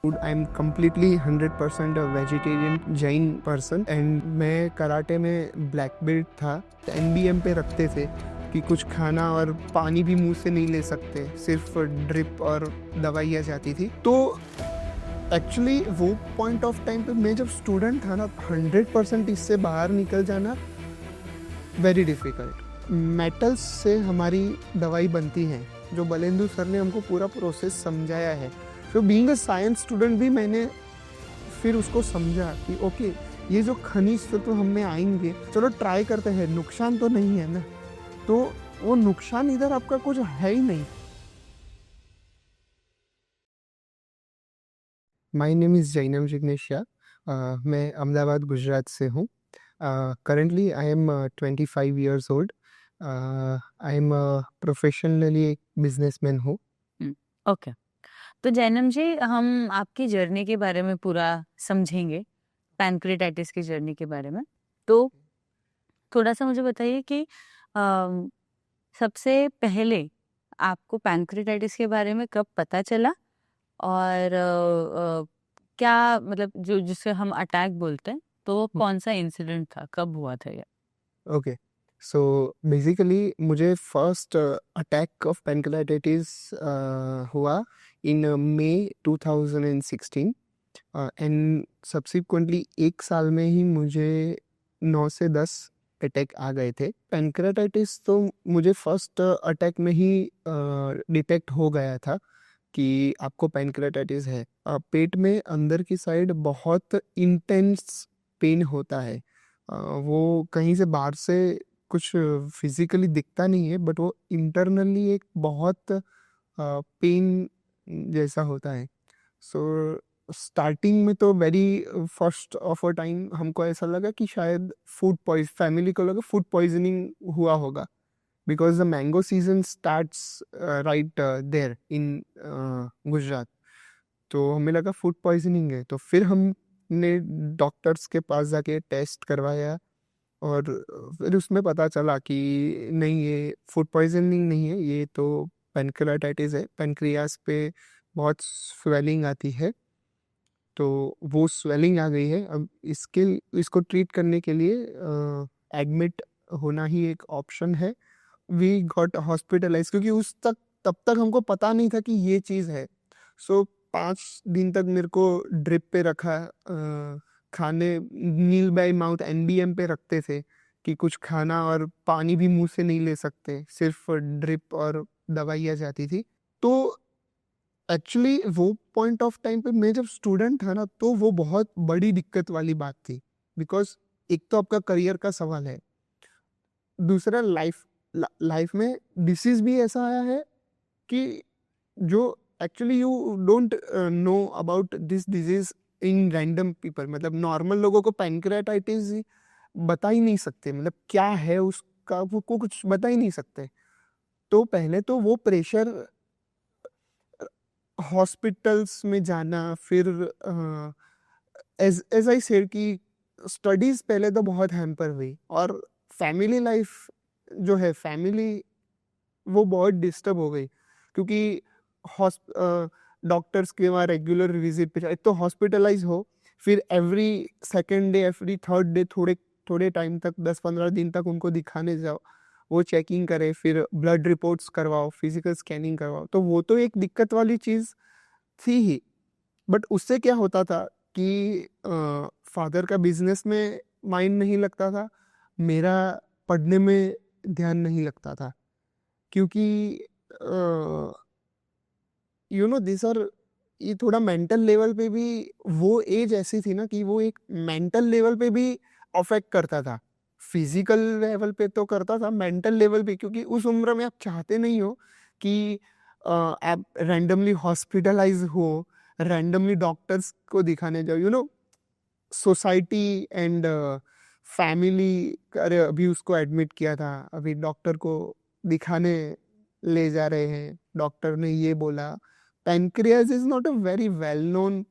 food. I'm completely 100% a vegetarian Jain person and मैं karate में black belt था. NBM पे रखते थे कि कुछ खाना और पानी भी मुंह से नहीं ले सकते, सिर्फ ड्रिप और दवाइयाँ जाती थी. तो एक्चुअली वो पॉइंट ऑफ टाइम पे मैं जब स्टूडेंट था ना, 100% इससे बाहर निकल जाना वेरी डिफ़िकल्ट. मेटल्स से हमारी दवाई बनती है, जो बलेंदु सर ने हमको पूरा प्रोसेस समझाया है. तो बीइंग अ साइंस स्टूडेंट भी मैंने फिर उसको समझा कि ओके, ये जो खनिज तत्व हम में आएंगे, चलो ट्राई करते हैं, नुकसान तो नहीं है ना. तो वो नुकसान इधर आपका कुछ है ही नहीं. My name is Jainam Jignesh Shah. मैं अहमदाबाद गुजरात से हूँ. Currently I am 25 years old. I am professionally एक बिजनेसमैन हूँ. ओके. तो जैनम जी, हम आपकी जर्नी के बारे में पूरा समझेंगे, पैनक्रेटाइटिस की जर्नी के बारे में. तो थोड़ा सा मुझे बताइए कि अम, सबसे पहले आपको पैनक्रेटाइटिस के बारे में कब पता चला, और क्या मतलब जो जिसे हम अटैक बोलते हैं, तो वो कौन सा इंसिडेंट था, कब हुआ था ये? ओके, सो बेसिकली मुझे फर्स्ट अटैक ऑफ पैनक्रेटाइटिस हुआ इन मई 2016 एंड सब्सिक्वेंटली एक साल में ही मुझे 9 से 10 अटैक आ गए थे. पैनक्रेटाइटिस तो मुझे फर्स्ट अटैक में ही डिटेक्ट हो गया था कि आपको पैनक्रेटाइटिस है. पेट में अंदर की साइड बहुत इंटेंस पेन होता है. वो कहीं से बाहर से कुछ फिजिकली दिखता नहीं है, बट वो इंटरनली एक बहुत पेन जैसा होता है. सो स्टार्टिंग में तो very first of a time हमको ऐसा लगा कि शायद फैमिली को लगा फूड पॉइजनिंग हुआ होगा, because the mango season starts right there in Gujarat. तो हमें लगा फूड पॉइजनिंग है. तो फिर हमने डॉक्टर्स के पास जाके टेस्ट करवाया और फिर उसमें पता चला कि नहीं, ये फूड पॉइजनिंग नहीं है, ये तो पैनक्रेटाइटिस है. पैनक्रियास पे बहुत स्वेलिंग आती है. तो वो स्वेलिंग आ गई है. अब इसको ट्रीट करने के लिए एडमिट होना ही एक ऑप्शन है. वी गॉट हॉस्पिटलाइज, क्योंकि तब तक हमको पता नहीं था कि ये चीज़ है. सो 5 दिन तक मेरे को ड्रिप पे रखा. खाने नील बाई माउथ NBM पे रखते थे कि कुछ खाना और पानी भी मुंह से नहीं ले सकते, सिर्फ ड्रिप और दवाइयाँ जाती थी. तो एक्चुअली वो पॉइंट ऑफ टाइम पे मैं जब स्टूडेंट था ना, तो वो बहुत बड़ी दिक्कत वाली बात थी. बिकॉज एक तो आपका करियर का सवाल है, दूसरा लाइफ में डिसीज भी ऐसा आया है कि जो actually you don't know about this disease in random people. मतलब नॉर्मल लोगों को पैनक्रेटाइटिस बता ही नहीं सकते, मतलब क्या है उसका वो को कुछ बता ही नहीं सकते. तो पहले तो वो प्रेशर, हॉस्पिटल्स में जाना, फिर एज आई सेड कि स्टडीज पहले तो बहुत हैम्पर हुई, और फैमिली लाइफ जो है, फैमिली वो बहुत डिस्टर्ब हो गई. क्योंकि डॉक्टर्स के वहाँ रेगुलर विजिट पे एक तो हॉस्पिटलाइज हो, फिर every second day every third day थोड़े थोड़े टाइम तक 10-15 दिन तक उनको दिखाने जाओ, वो चेकिंग करे, फिर ब्लड रिपोर्ट्स करवाओ, फिजिकल स्कैनिंग करवाओ. तो वो तो एक दिक्कत वाली चीज़ थी ही. बट उससे क्या होता था कि फादर का बिजनेस में माइंड नहीं लगता था, मेरा पढ़ने में ध्यान नहीं लगता था. क्योंकि यू नो दिस आर, ये थोड़ा मेंटल लेवल पे भी वो एज ऐसी थी ना कि वो एक मेंटल लेवल पे भी अफेक्ट करता था. फिजिकल लेवल पे तो करता था, मेंटल लेवल पे, क्योंकि उस उम्र में आप चाहते नहीं हो कि आप रैंडमली हॉस्पिटलाइज हो, रैंडमली डॉक्टर्स को दिखाने जाओ. सोसाइटी एंड फैमिली, अरे अभी उसको एडमिट किया था, अभी डॉक्टर को दिखाने ले जा रहे हैं, डॉक्टर ने ये बोला. Pancreas is not a very well known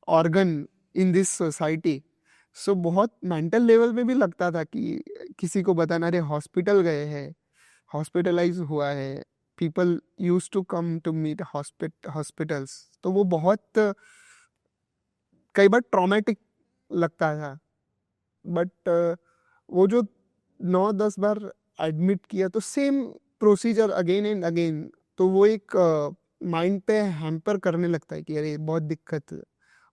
organ in this society. So बहुत मेंटल लेवल पे भी लगता था कि किसी को बताना, अरे हॉस्पिटल गए हैं, हॉस्पिटलाइज हुआ है, people use to come to meet hospitals, तो वो बहुत कई बार ट्रॉमेटिक लगता था। बट वो जो 9-10 बार एडमिट किया तो same procedure again and again, तो वो एक माइंड पे हैम्पर करने लगता है कि अरे बहुत दिक्कत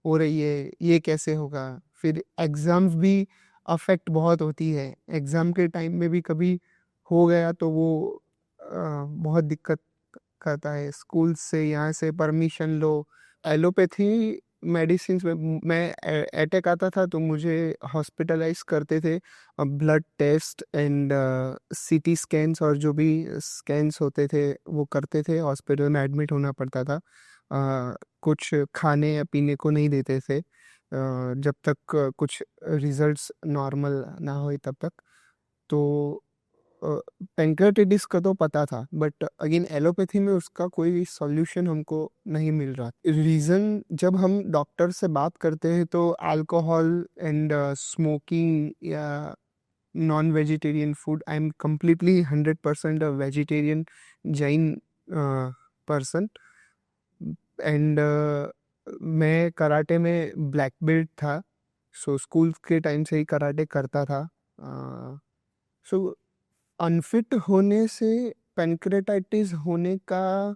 हो रही है, ये कैसे होगा। फिर एग्जाम्स भी अफेक्ट बहुत होती है, एग्जाम के टाइम में भी कभी हो गया तो वो बहुत दिक्कत करता है। स्कूल से यहाँ से परमिशन लो, एलोपैथी मेडिसिन में मैं अटैक आता था तो मुझे हॉस्पिटलाइज करते थे। Blood test and CT scans और जो भी स्कैन्स होते थे वो करते थे, हॉस्पिटल में एडमिट होना पड़ता था। कुछ खाने या पीने को नहीं देते थे जब तक कुछ रिजल्ट्स नॉर्मल ना हो तब तक। तो पेंक्रेटिटिस का तो पता था, बट अगेन एलोपैथी में उसका कोई सॉल्यूशन हमको नहीं मिल रहा। रीज़न जब हम डॉक्टर से बात करते हैं तो अल्कोहल एंड स्मोकिंग या non vegetarian food, I am completely 100% a vegetarian Jain person. And मैं कराटे में ब्लैक बेल्ट था, सो स्कूल के टाइम से ही कराटे करता था। सो अनफिट होने से पेनक्रेटाइटिस होने का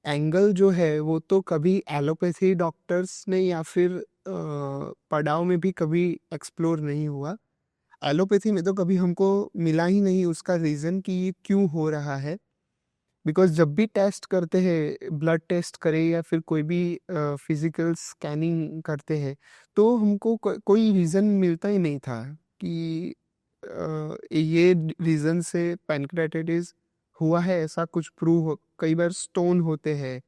एंगल जो है वो तो कभी एलोपैथी डॉक्टर्स ने या फिर पड़ाव में भी कभी एक्सप्लोर नहीं हुआ। एलोपैथी में तो कभी हमको मिला ही नहीं उसका रीज़न कि ये क्यों हो रहा है। बिकॉज जब भी टेस्ट करते हैं, ब्लड टेस्ट करें या फिर कोई भी फिजिकल स्कैनिंग करते हैं, तो हमको कोई रीज़न मिलता ही नहीं था कि ये रीज़न से पैनक्रेटाइटिस हुआ है, ऐसा कुछ प्रूव हो। कई बार स्टोन होते हैं,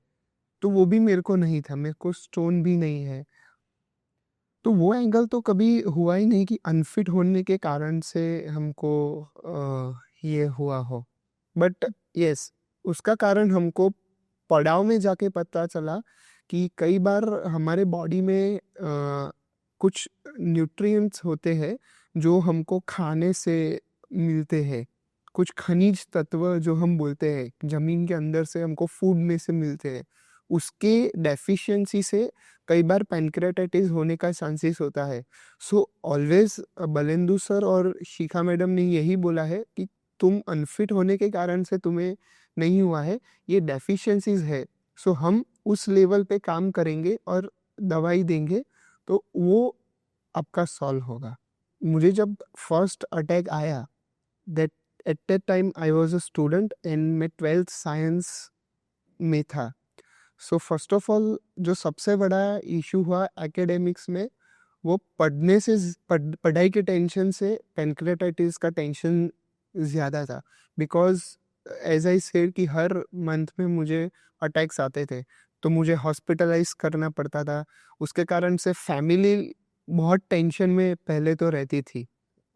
तो वो भी मेरे को नहीं था, मेरे को स्टोन भी नहीं है। तो वो एंगल तो कभी हुआ ही नहीं कि अनफिट होने के कारण से हमको ये हुआ हो। बट यस, उसका कारण हमको पड़ाव में जाके पता चला कि कई बार हमारे बॉडी में कुछ न्यूट्रिएंट्स होते हैं जो हमको खाने से मिलते हैं। कुछ खनिज तत्व जो हम बोलते हैं जमीन के अंदर से हमको फूड में से मिलते हैं, उसके डेफिशिएंसी से कई बार पैनक्रेटाइटिस होने का चांसेस होता है। सो ऑलवेज बलेंदु सर और शिखा मैडम ने यही बोला है कि तुम अनफिट होने के कारण से तुम्हें नहीं हुआ है, ये डेफिशिएंसीज है। सो हम उस लेवल पे काम करेंगे और दवाई देंगे तो वो आपका सॉल्व होगा। मुझे जब फर्स्ट अटैक आया, that at that time I was a student and मैं 12th साइंस में था। सो फर्स्ट ऑफ ऑल जो सबसे बड़ा इशू हुआ एकेडमिक्स में, वो पढ़ने से पढ़ाई के टेंशन से पैनक्रेटाइटिस का टेंशन ज़्यादा था। बिकॉज एज आई सेड कि हर मंथ में मुझे अटैक्स आते थे, तो मुझे हॉस्पिटलाइज करना पड़ता था। उसके कारण से फैमिली बहुत टेंशन में पहले तो रहती थी।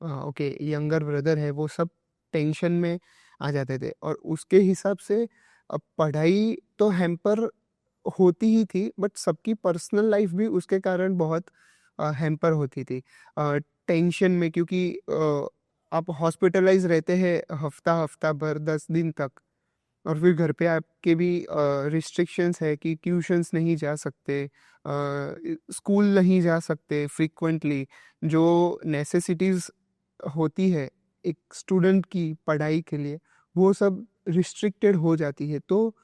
ओके, यंगर ब्रदर है, वो सब टेंशन में आ जाते थे और उसके हिसाब से पढ़ाई तो हैम्पर होती ही थी, बट सबकी पर्सनल लाइफ भी उसके कारण बहुत हैम्पर होती थी टेंशन में। क्योंकि आप हॉस्पिटलाइज रहते हैं हफ्ता भर 10 दिन तक, और फिर घर पे आपके भी रिस्ट्रिक्शंस है कि ट्यूशंस नहीं जा सकते, स्कूल नहीं जा सकते फ्रीक्वेंटली। जो नेसेसिटीज़ होती है एक स्टूडेंट की पढ़ाई के लिए, वो सब रिस्ट्रिक्टेड हो जाती है। तो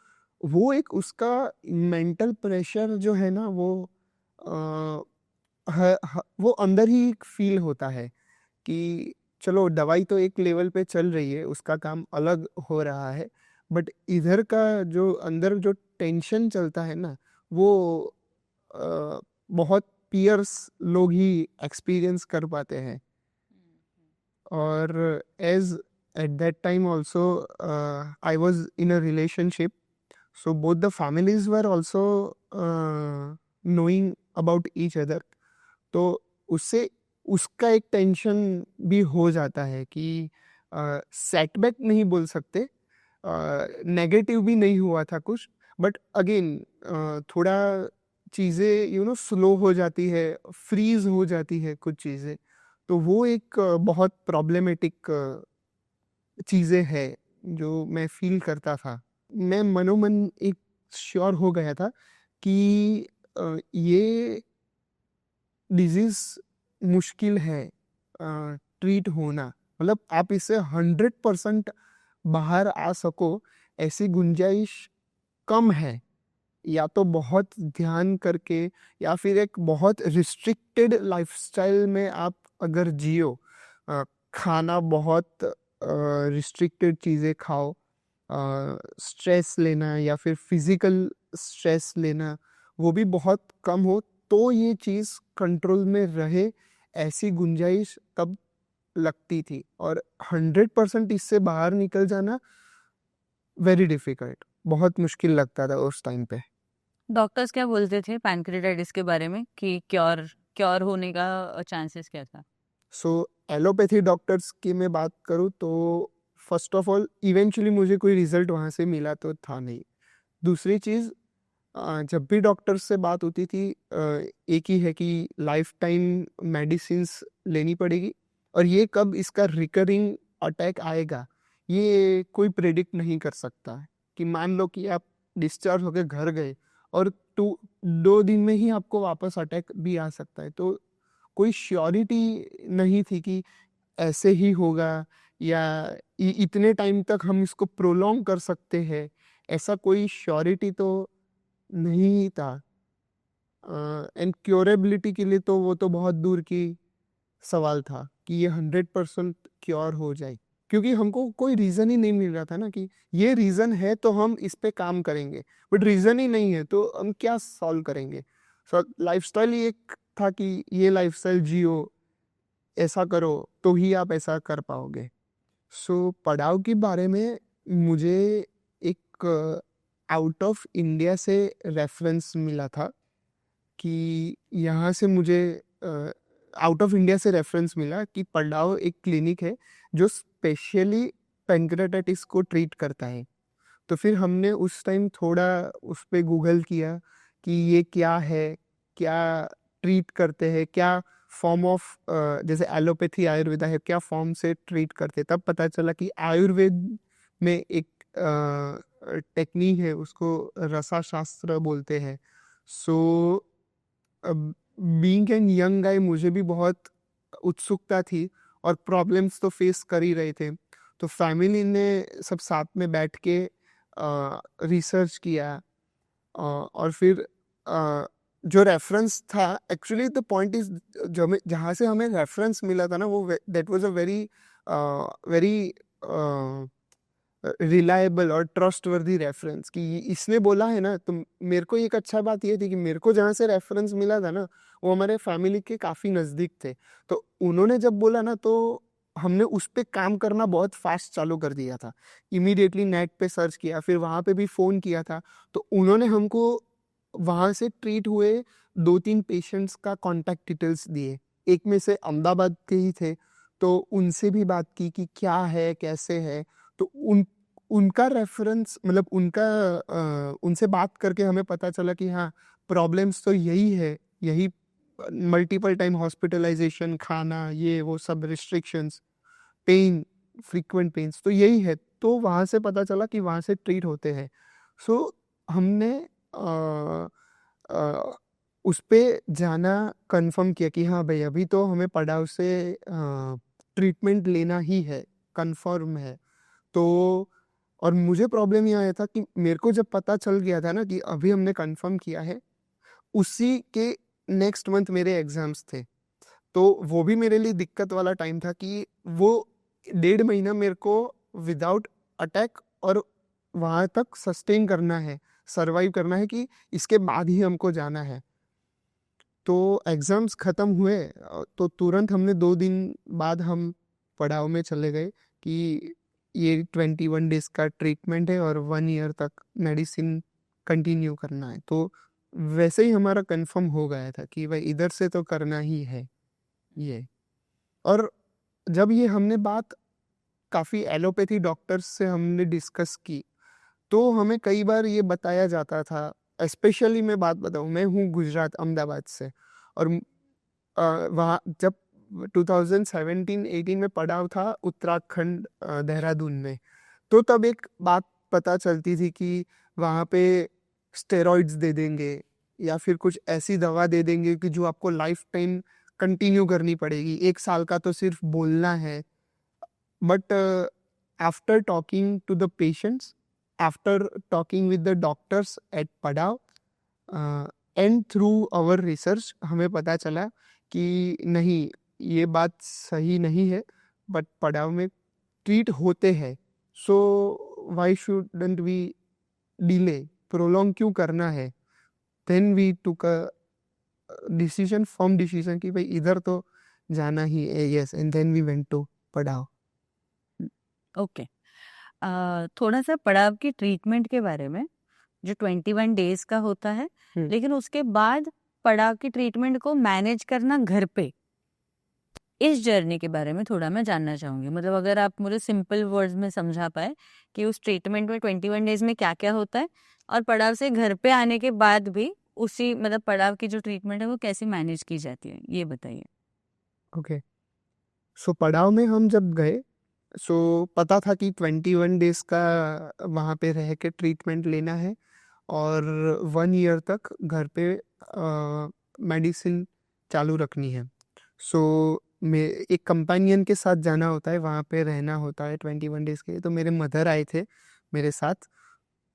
वो एक उसका मेंटल प्रेशर जो है ना, वो अ, वो अंदर ही फील होता है कि चलो दवाई तो एक लेवल पे चल रही है, उसका काम अलग हो रहा है, बट इधर का जो अंदर जो टेंशन चलता है ना, वो बहुत पियर्स लोग ही एक्सपीरियंस कर पाते हैं। और as at that time also I was in a relationship, so both the families were also knowing about each other। तो उससे उसका एक टेंशन भी हो जाता है कि सेटबैक नहीं बोल सकते, नेगेटिव भी नहीं हुआ था कुछ, बट अगेन थोड़ा चीज़ें स्लो हो जाती है, फ्रीज हो जाती है कुछ चीज़ें। तो वो एक बहुत प्रॉब्लमेटिक चीज़ें हैं जो मैं फील करता था। मैं मनोमन एक श्योर हो गया था कि ये डिजीज मुश्किल है ट्रीट होना, मतलब आप इससे 100% बाहर आ सको ऐसी गुंजाइश कम है। या तो बहुत ध्यान करके या फिर एक बहुत रिस्ट्रिक्टेड लाइफस्टाइल में आप अगर जियो, खाना बहुत रिस्ट्रिक्टेड चीज़ें खाओ, स्ट्रेस लेना या फिर फिजिकल स्ट्रेस लेना वो भी बहुत कम हो, तो ये चीज़ कंट्रोल में रहे, ऐसी गुंजाइश तब लगती थी। और 100% इससे बाहर निकल जाना वेरी डिफिकल्ट, बहुत मुश्किल लगता था उस टाइम पे। डॉक्टर्स क्या बोलते थे पैनक्रेटाइटिस के बारे में कि क्योर क्योर होने का चांसेस क्या था? सो एलोपैथी डॉक्टर्स की मैं बात करूँ तो फर्स्ट ऑफ ऑल इवेंचुअली मुझे कोई रिजल्ट वहाँ से मिला तो था नहीं। दूसरी चीज़, जब भी डॉक्टर से बात होती थी एक ही है कि लाइफ टाइम मेडिसिन्स लेनी पड़ेगी, और ये कब इसका रिकरिंग अटैक आएगा ये कोई प्रेडिक्ट नहीं कर सकता। कि मान लो कि आप डिस्चार्ज होकर घर गए और 2 दिन में ही आपको वापस अटैक भी आ सकता है, तो कोई श्योरिटी नहीं थी कि ऐसे ही होगा या इतने टाइम तक हम इसको प्रोलॉन्ग कर सकते हैं, ऐसा कोई श्योरिटी तो नहीं था। एंड क्योरेबिलिटी के लिए तो वो तो बहुत दूर की सवाल था कि ये 100% क्योर हो जाए, क्योंकि हमको कोई रीज़न ही नहीं मिल रहा था ना कि ये रीज़न है तो हम इस पे काम करेंगे, बट रीज़न ही नहीं है तो हम क्या सॉल्व करेंगे। सो लाइफस्टाइल ही एक था कि ये लाइफस्टाइल जियो, ऐसा करो तो ही आप ऐसा कर पाओगे। सो पड़ाव के बारे में मुझे एक आउट ऑफ इंडिया से रेफरेंस मिला था कि यहाँ से मुझे आउट ऑफ इंडिया से रेफरेंस मिला कि पड़ाव एक क्लिनिक है जो स्पेशली पेनक्रेटाइटिस को ट्रीट करता है। तो फिर हमने उस टाइम थोड़ा उस पे गूगल किया कि ये क्या है, क्या ट्रीट करते हैं, क्या फॉर्म ऑफ, जैसे एलोपैथी आयुर्वेदा है, क्या फॉर्म से ट्रीट करते हैं। तब पता चला कि आयुर्वेद में एक टेक्निक है, उसको रसा शास्त्र बोलते हैं। So being an young guy मुझे भी बहुत उत्सुकता थी और प्रॉब्लम्स तो फेस कर ही रहे थे। तो फैमिली ने सब साथ में बैठ के रिसर्च किया, और फिर जो रेफरेंस था, एक्चुअली द पॉइंट इज, जो जहाँ से हमें रेफरेंस मिला था ना, वो that was a very very reliable और ट्रस्टवर्दी रेफरेंस कि इसने बोला है ना। तो मेरे को एक अच्छा बात ये थी कि मेरे को जहाँ से रेफरेंस मिला था ना वो हमारे फैमिली के काफ़ी नज़दीक थे। तो उन्होंने जब बोला ना तो हमने उस पे काम करना बहुत फास्ट चालू कर दिया था। इमीडिएटली नेट पे सर्च किया, फिर वहाँ पे भी फ़ोन किया था। तो उन्होंने हमको वहाँ से ट्रीट हुए 2-3 पेशेंट्स का कॉन्टैक्ट डिटेल्स दिए। एक में से अहमदाबाद के ही थे, तो उनसे भी बात की कि क्या है, कैसे है। तो उनका रेफरेंस, मतलब उनसे बात करके हमें पता चला कि हाँ, प्रॉब्लम्स तो यही है, यही मल्टीपल टाइम हॉस्पिटलाइजेशन, खाना, ये वो सब रिस्ट्रिक्शंस, पेन, फ्रीक्वेंट पेन्स, तो यही है। तो वहाँ से पता चला कि वहाँ से ट्रीट होते हैं। सो हमने अ, अ, उस पे जाना कन्फर्म किया कि हाँ भाई, अभी तो हमें पड़ाव से ट्रीटमेंट लेना ही है, कन्फर्म है। तो और मुझे प्रॉब्लम ये आया था कि मेरे को जब पता चल गया था ना कि अभी हमने कंफर्म किया है, उसी के नेक्स्ट मंथ मेरे एग्जाम्स थे। तो वो भी मेरे लिए दिक्कत वाला टाइम था कि वो 1.5 महीना मेरे को विदाउट अटैक और वहाँ तक सस्टेन करना है, सर्वाइव करना है, कि इसके बाद ही हमको जाना है। तो एग्ज़ाम्स ख़त्म हुए, तो तुरंत हमने 2 दिन बाद हम पड़ाव में चले गए कि ये 21 डेज़ का ट्रीटमेंट है और 1 ईयर तक मेडिसिन कंटिन्यू करना है। तो वैसे ही हमारा कंफर्म हो गया था कि भाई इधर से तो करना ही है ये। और जब ये हमने बात काफ़ी एलोपैथी डॉक्टर्स से हमने डिस्कस की, तो हमें कई बार ये बताया जाता था, स्पेशली मैं बात बताऊँ, मैं हूँ गुजरात, अहमदाबाद से। और वहाँ जब 2017-18 में पड़ाव था उत्तराखंड, देहरादून में, तो तब एक बात पता चलती थी कि वहाँ पे स्टेरॉइड्स दे देंगे या फिर कुछ ऐसी दवा दे देंगे कि जो आपको लाइफ टाइम कंटिन्यू करनी पड़ेगी, 1 साल का तो सिर्फ बोलना है। But after talking to the patients, after talking with the doctors at Padav and through our research, हमें पता चला कि नहीं, ये बात सही नहीं है, बट पड़ाव में ट्रीट होते हैं। So why shouldn't we delay, prolong क्यों करना है? Then we took a decision, firm decision कि भाई इधर तो जाना ही है। Yes, and then we went to Padav. Okay. थोड़ा सा पड़ाव की ट्रीटमेंट के बारे में, जो 21 डेज का होता है, लेकिन उसके बाद पड़ाव की ट्रीटमेंट को मैनेज करना घर पे, इस जर्नी के बारे में थोड़ा मैं जानना चाहूंगी। मतलब अगर आप मुझे सिंपल वर्ड्स में समझा पाए कि उस ट्रीटमेंट में 21 डेज में क्या क्या होता है, और पड़ाव से घर पे आने के बाद भी उसी मतलब पड़ाव की जो ट्रीटमेंट है वो कैसे मैनेज की जाती है, ये बताइए। ओके, सो पड़ाव में हम जब गए, सो पता था कि 21 डेज का वहाँ पे रह के ट्रीटमेंट लेना है और 1 ईयर तक घर पे मेडिसिन चालू रखनी है। सो मैं एक कंपेनियन के साथ जाना होता है, वहाँ पे रहना होता है 21 डेज के लिए। तो मेरे मदर आए थे मेरे साथ।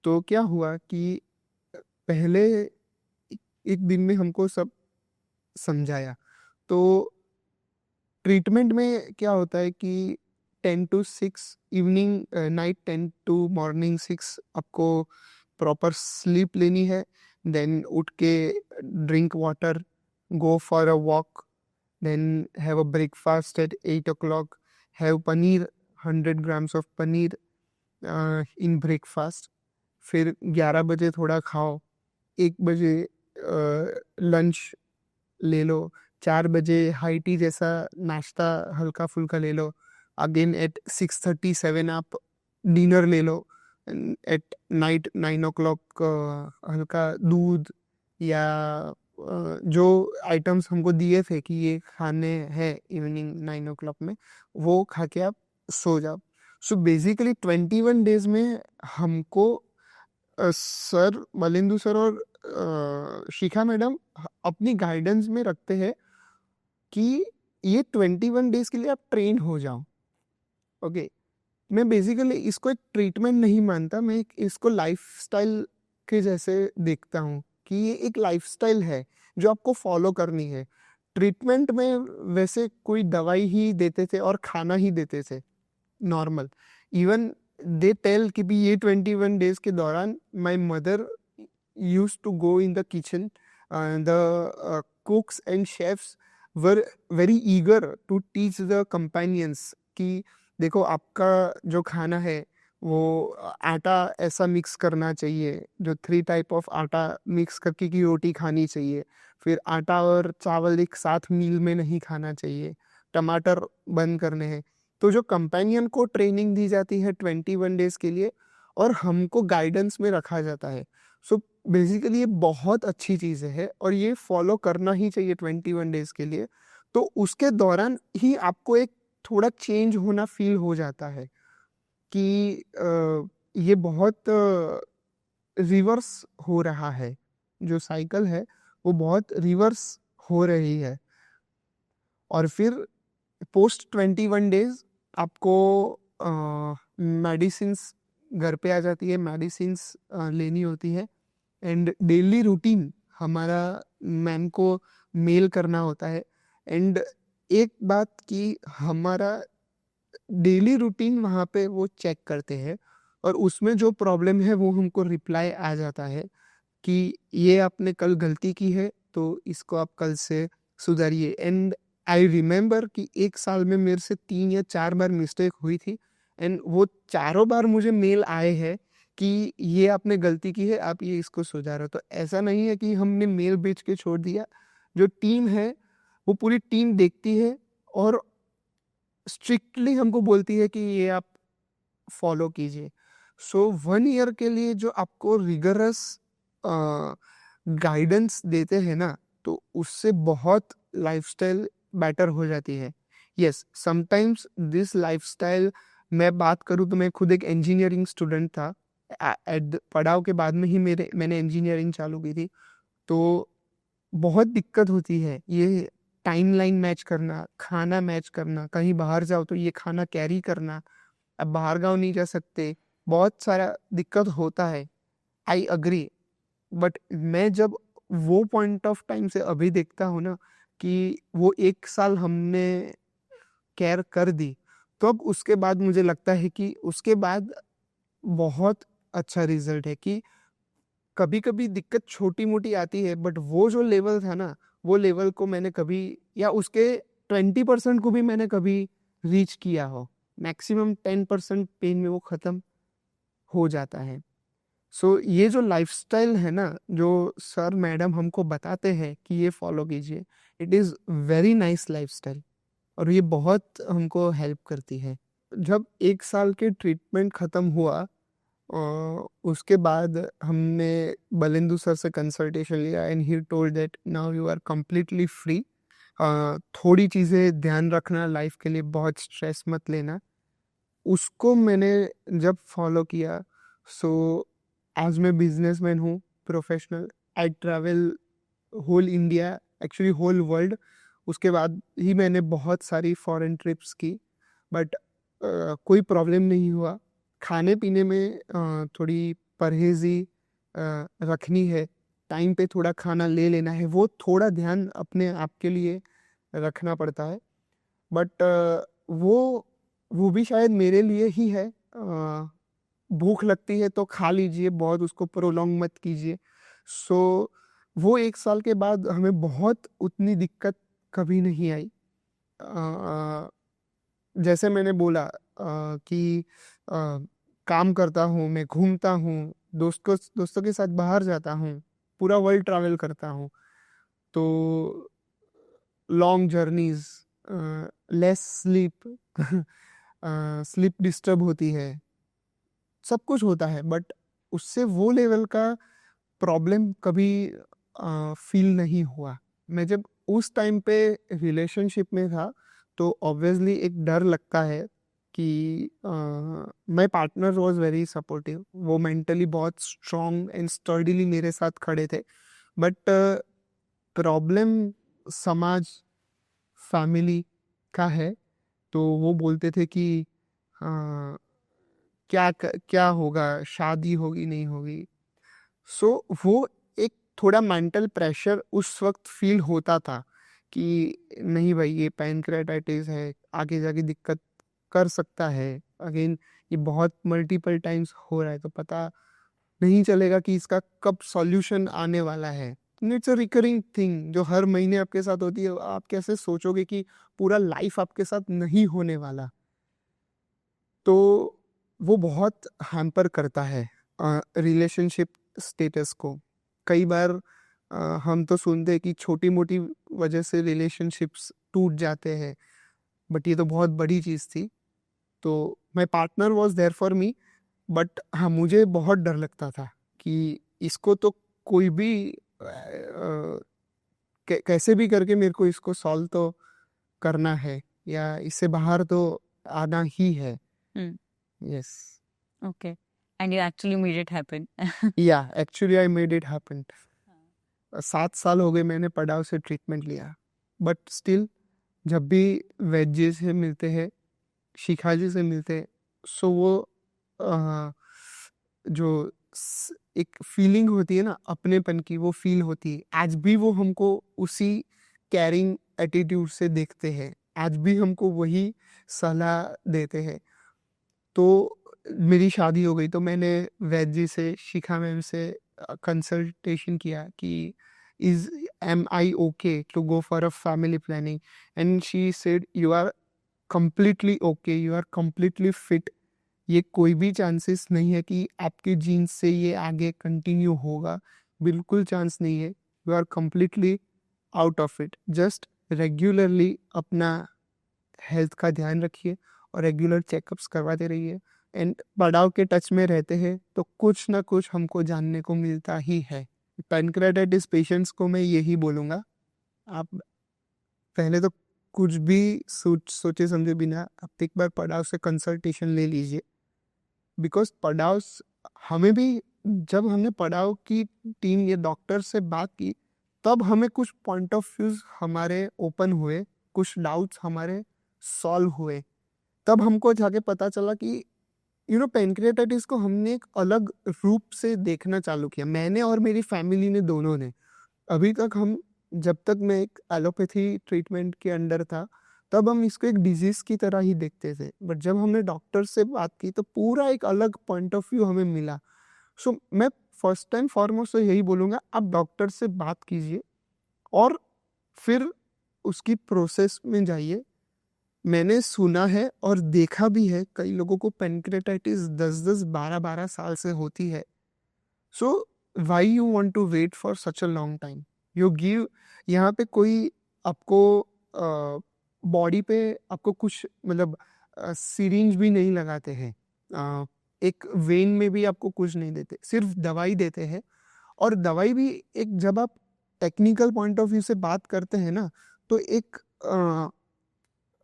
तो क्या हुआ कि पहले एक दिन में हमको सब समझाया। तो ट्रीटमेंट में क्या होता है कि 10 to 6 evening, night 10 to morning 6 आपको प्रॉपर स्लीप लेनी है। देन उठ के drink water, go for a walk, then have a breakfast at 8 o'clock, have paneer, 100 grams of paneer in breakfast. फिर 11 बजे थोड़ा खाओ, 1 बजे लंच ले लो, 4 बजे हाई टी जैसा नाश्ता हल्का फुल्का ले लो। अगेन एट 6:37 आप डिनर ले लो। एट नाइट 9 o'clock हल्का दूध या जो आइटम्स हमको दिए थे कि ये खाने हैं इवनिंग 9 o'clock में, वो खा के आप सो जाओ। सो बेसिकली 21 डेज में हमको सर मलिंदु सर और शिखा मैडम अपनी गाइडेंस में रखते हैं कि ये 21 डेज के लिए आप ट्रेन हो जाओ। ओके, मैं बेसिकली इसको एक ट्रीटमेंट नहीं मानता, मैं इसको लाइफस्टाइल के जैसे देखता हूँ कि ये एक लाइफस्टाइल है जो आपको फॉलो करनी है। ट्रीटमेंट में वैसे कोई दवाई ही देते थे और खाना ही देते थे नॉर्मल। इवन दे टेल कि भी ये 21 डेज के दौरान my mother used to go in the kitchen, the cooks and chefs were very eager to teach the companions कि देखो आपका जो खाना है वो आटा ऐसा मिक्स करना चाहिए, जो 3 टाइप ऑफ आटा मिक्स करके की रोटी खानी चाहिए। फिर आटा और चावल एक साथ मील में नहीं खाना चाहिए, टमाटर बंद करने हैं। तो जो कंपेनियन को ट्रेनिंग दी जाती है 21 डेज के लिए और हमको गाइडेंस में रखा जाता है। सो बेसिकली ये बहुत अच्छी चीज़ है और ये फॉलो करना ही चाहिए 21 डेज के लिए। तो उसके दौरान ही आपको एक थोड़ा चेंज होना फील हो जाता है कि ये बहुत रिवर्स हो रहा है, जो साइकिल है वो बहुत रिवर्स हो रही है। और फिर पोस्ट 21 डेज आपको मेडिसिन्स घर पे आ जाती है, मेडिसिन्स लेनी होती है। एंड डेली रूटीन हमारा मैम को मेल करना होता है। एंड एक बात कि हमारा डेली रूटीन वहाँ पे वो चेक करते हैं और उसमें जो प्रॉब्लम है वो हमको रिप्लाई आ जाता है कि ये आपने कल गलती की है तो इसको आप कल से सुधारिए। एंड आई रिमेम्बर कि 1 साल में मेरे से 3 या 4 बार मिस्टेक हुई थी एंड वो चारों बार मुझे मेल आए हैं कि ये आपने गलती की है, आप ये इसको सुधारो। तो ऐसा नहीं है कि हमने मेल भेज के छोड़ दिया। जो टीम है वो पूरी टीम देखती है और स्ट्रिक्टली हमको बोलती है कि ये आप फॉलो कीजिए। सो 1 ईयर के लिए जो आपको रिगरस गाइडेंस देते हैं ना, तो उससे बहुत लाइफस्टाइल बेटर हो जाती है। यस, समटाइम्स दिस लाइफस्टाइल, मैं बात करूँ तो मैं खुद एक इंजीनियरिंग स्टूडेंट था पड़ाव के बाद में ही मैंने इंजीनियरिंग चालू की थी। तो बहुत दिक्कत होती है ये टाइमलाइन मैच करना, खाना मैच करना, कहीं बाहर जाओ तो ये खाना कैरी करना, अब बाहर गाँव नहीं जा सकते, बहुत सारा दिक्कत होता है। आई अग्री, बट मैं जब वो पॉइंट ऑफ टाइम से अभी देखता हूँ ना कि वो 1 साल हमने केयर कर दी, तो अब उसके बाद मुझे लगता है कि उसके बाद बहुत अच्छा रिज़ल्ट है कि कभी-कभी दिक्कत छोटी-मोटी आती है, बट वो जो लेवल था ना, वो लेवल को मैंने कभी या उसके 20% को भी मैंने कभी रीच किया हो। मैक्सिमम 10% पेन में वो ख़त्म हो जाता है। सो ये जो लाइफ़स्टाइल है ना, जो सर मैडम हमको बताते हैं कि ये फ़ॉलो कीजिए, it is very nice lifestyle और ये बहुत हमको हेल्प करती है। जब 1 साल के ट्रीटमेंट ख़त्म हुआ, उसके बाद हमने बलेंदु सर से कंसल्टेशन लिया and he told that now you are completely free. थोड़ी चीज़ें ध्यान रखना लाइफ के लिए, बहुत स्ट्रेस मत लेना। उसको मैंने जब फॉलो किया, सो आज मैं बिजनेसमैन हूँ, professional. I travel whole India, actually whole world. उसके बाद ही मैंने बहुत सारी फॉरेन ट्रिप्स की, बट कोई प्रॉब्लम नहीं हुआ। खाने पीने में थोड़ी परहेज़ी रखनी है, टाइम पे थोड़ा खाना ले लेना है, वो थोड़ा ध्यान अपने आप के लिए रखना पड़ता है। बट वो भी शायद मेरे लिए ही है। भूख लगती है तो खा लीजिए, बहुत उसको प्रोलॉन्ग मत कीजिए। सो वो 1 साल के बाद हमें बहुत उतनी दिक्कत कभी नहीं आई। अ, जैसे मैंने बोला कि काम करता हूँ, मैं घूमता हूँ, दोस्तों के साथ बाहर जाता हूँ, पूरा वर्ल्ड ट्रैवल करता हूँ, तो long journeys, less sleep, sleep disturb होती है, सब कुछ होता है, बट उससे वो लेवल का प्रॉब्लम कभी फ़ील नहीं हुआ। मैं जब उस टाइम पे रिलेशनशिप में था, तो ऑब्वियसली एक डर लगता है कि my partner was very supportive. वो मेंटली बहुत स्ट्रॉन्ग एंड स्टर्डीली मेरे साथ खड़े थे। बट प्रॉब्लम समाज, फैमिली का है, तो वो बोलते थे कि अ, क्या होगा, शादी होगी, नहीं होगी। सो वो एक थोड़ा मेंटल प्रेशर उस वक़्त फ़ील होता था कि नहीं भाई, ये पैनक्रेटाइटिस है, आगे जाके दिक्कत कर सकता है। अगेन ये बहुत मल्टीपल टाइम्स हो रहा है, तो पता नहीं चलेगा कि इसका कब सॉल्यूशन आने वाला है। इट्स अ रिकरिंग थिंग जो हर महीने आपके साथ होती है। आप कैसे सोचोगे कि पूरा लाइफ़ आपके साथ नहीं होने वाला? तो वो बहुत हैम्पर करता है रिलेशनशिप स्टेटस को। कई बार हम तो सुनते हैं कि छोटी-मोटी वजह से रिलेशनशिप्स टूट जाते हैं, बट ये तो बहुत बड़ी चीज़ थी। तो my partner was there for me, but हाँ, मुझे बहुत डर लगता था कि इसको तो कोई भी कैसे भी करके मेरे को इसको सॉल्व तो करना है या इससे बाहर तो आना ही है। Hmm. Yes. Okay. And you actually made it happen. या actually I made it happen. 7 साल हो गए मैंने पड़ाव से ट्रीटमेंट लिया, बट स्टिल जब भी वैद्य जी से मिलते हैं, शिखा जी से मिलते हैं, सो वो अ, जो एक फीलिंग होती है ना अपनेपन की, वो फील होती है। आज भी वो हमको उसी कैरिंग एटीट्यूड से देखते हैं, आज भी हमको वही सलाह देते हैं। तो मेरी शादी हो गई, तो मैंने वैद्य जी से, शिखा मैम से कंसल्टेशन किया कि is am I okay to go for a family planning, and she said you are completely okay, you are completely fit. ये कोई भी चांसेस नहीं है कि आपके जीन्स से ये आगे कंटिन्यू होगा, बिल्कुल चांस नहीं है। You are completely out of it. Just regularly अपना हेल्थ का ध्यान रखिए और रेगुलर चेकअप्स करवाते रहिए, एंड पड़ाव के टच में रहते हैं तो कुछ ना कुछ हमको जानने को मिलता ही है। पैनक्रेटाइटिस पेशेंट्स को मैं यही बोलूँगा, आप पहले तो कुछ भी सोचे समझे बिना आप एक बार पड़ाव से कंसल्टेशन ले लीजिए, बिकॉज पड़ाव हमें भी जब हमने पढ़ाओ की टीम या डॉक्टर से बात की, तब हमें कुछ पॉइंट ऑफ व्यूज़ हमारे ओपन हुए, कुछ डाउट्स हमारे सॉल्व हुए। तब हमको जाके पता चला कि पैनक्रियाटाइटिस को हमने एक अलग रूप से देखना चालू किया। मैंने और मेरी फैमिली ने, दोनों ने। अभी तक हम जब तक मैं एक एलोपैथी ट्रीटमेंट के अंडर था, तब हम इसको एक डिजीज़ की तरह ही देखते थे। बट जब हमने डॉक्टर से बात की, तो पूरा एक अलग पॉइंट ऑफ व्यू हमें मिला। सो मैं फर्स्ट एंड फॉरमोस्ट तो यही बोलूँगा, आप डॉक्टर से बात कीजिए और फिर उसकी प्रोसेस में जाइए। मैंने सुना है और देखा भी है, कई लोगों को पैनक्रेटाइटिस 10-10, 12-12 साल से होती है। So why you want to wait for such a long time? You give, यहाँ पे कोई आपको बॉडी पे आपको कुछ मतलब सिरिंज भी नहीं लगाते हैं। एक वेन में भी आपको कुछ नहीं देते, सिर्फ दवाई देते हैं। और दवाई भी एक, जब आप टेक्निकल पॉइंट ऑफ व्यू से बात करते हैं ना, तो एक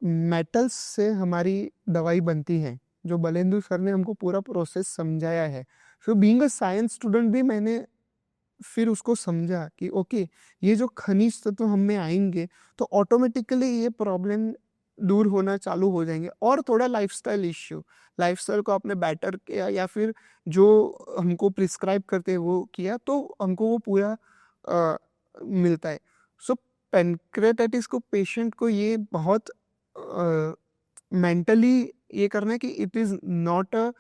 मेटल्स से हमारी दवाई बनती है, जो बलेंदु सर ने हमको पूरा प्रोसेस समझाया है। So being a science student भी मैंने फिर उसको समझा कि ओके, ये जो खनिज तत्व हम में आएंगे, तो ऑटोमेटिकली ये प्रॉब्लम दूर होना चालू हो जाएंगे। और थोड़ा लाइफस्टाइल इश्यू, लाइफस्टाइल को आपने बेटर किया या फिर जो हमको प्रिस्क्राइब करते हैं वो किया, तो हमको वो पूरा मिलता है। सो पेनक्रेटाइटिस को पेशेंट को ये बहुत मेंटली ये करना है कि it is not a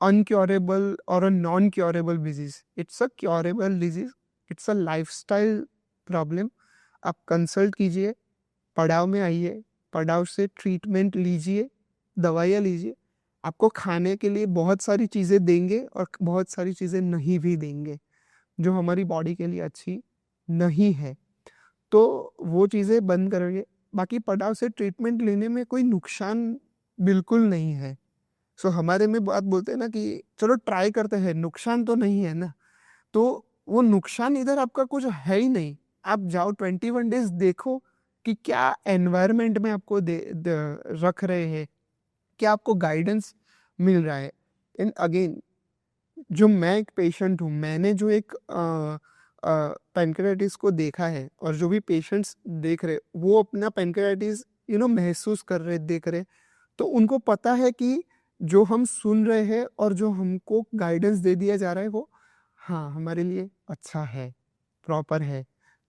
uncurable or a non-curable disease. It's a curable disease. It's a lifestyle problem. आप कंसल्ट कीजिए, पड़ाव में आइए, पड़ाव से ट्रीटमेंट लीजिए, दवाइयाँ लीजिए। आपको खाने के लिए बहुत सारी चीज़ें देंगे और बहुत सारी चीज़ें नहीं भी देंगे, जो हमारी बॉडी के लिए अच्छी नहीं है। तो वो चीज़ें बंद करेंगे। बाकी पड़ाव से ट्रीटमेंट लेने में कोई नुकसान बिल्कुल नहीं है। सो हमारे में बात बोलते हैं ना कि चलो ट्राई करते हैं, नुकसान तो नहीं है ना। तो वो नुकसान इधर आपका कुछ है ही नहीं। आप जाओ 21 डेज देखो कि क्या एनवायरनमेंट में आपको रख रहे हैं, क्या आपको गाइडेंस मिल रहा है। एंड अगेन, जो मैं एक पेशेंट हूँ, मैंने जो एक पैनक्रेटाइटिस को देखा है, और जो भी पेशेंट्स देख रहे, वो अपना पैनक्रेटाइटिस महसूस कर रहे, देख रहे, तो उनको पता है कि जो हम सुन रहे हैं और जो हमको गाइडेंस दे दिया जा रहा है, वो हाँ हमारे लिए अच्छा है, प्रॉपर है।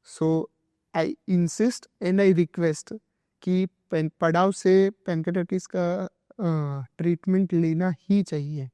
So I insist and I request कि पड़ाव से पैनक्रेटाइटिस का ट्रीटमेंट लेना ही चाहिए।